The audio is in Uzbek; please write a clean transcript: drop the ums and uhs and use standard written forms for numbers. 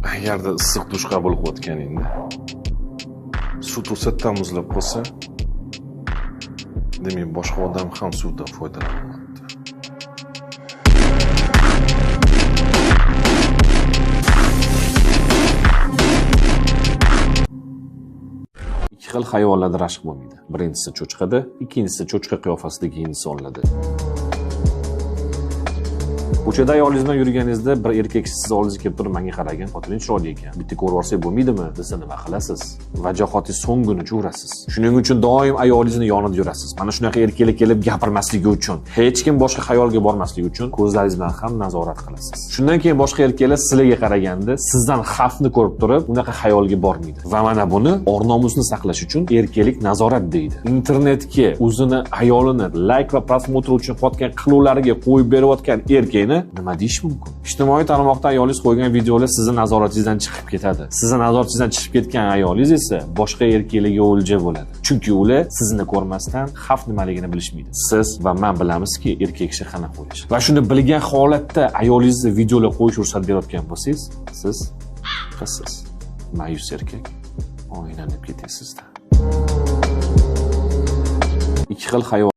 Agarda issiq dush qabul qilayotganingda suv to'satdan muzlab qolsa, demak boshqa odam ham suvdan foydalanyapti. Ikki xil hayvonlarda rashk bo'lmaydi. Birinchisi cho'chqada, ikkinchisi cho'chqa qiyofasidagi insonlarda. Ko'chada ayolingiz bilan yurganingizda bir erkak siz oldingizga kelib turib, menga qaragin, xotining chiroyli ekan, bitta ko'rib olsak bo'lmaydimi desa, nima qilasiz? Vajohatingiz so'ngunicha urasiz. Shuning uchun doim ayolingizni yonida yurasiz. Mana shunaqa erkaklar kelib gapirmasligi uchun, hech kim boshqa xayolga bormasligi uchun ko'zlaringiz bilan ham nazorat qilasiz. Shundan keyin boshqa erkaklar sizlarga qaraganda sizdan xavfni ko'rib turib, unaqa xayolga bormaydi. Va mana buni or-nomusni saqlash uchun erkaklik nazorat deydi. Internetga o'zini ayolini like va prosmotr uchun qotgan qiluvlariga qo'yib berayotgan erkakni nima deyish mumkin? Ijtimoiy tarmoqda ayolingiz qo'ygan videolar sizni nazoratingizdan chiqib ketadi. Sizni nazoratingizdan chiqib ketgan ayolingiz esa boshqa erkaklarga o'lja bo'ladi. Chunki ular sizni ko'rmasdan xavf nimaligini bilishmaydi. Siz va men bilamizki, erkak kishi qanaqa bo'lishi. Va shuni bilgan holatda ayolingizni videolar qo'yish ruxsat berayotgan bo'lsangiz, siz qizsiz, ma'yus erkak, o'ylanib ketasiz-da. Ikki xil hayvon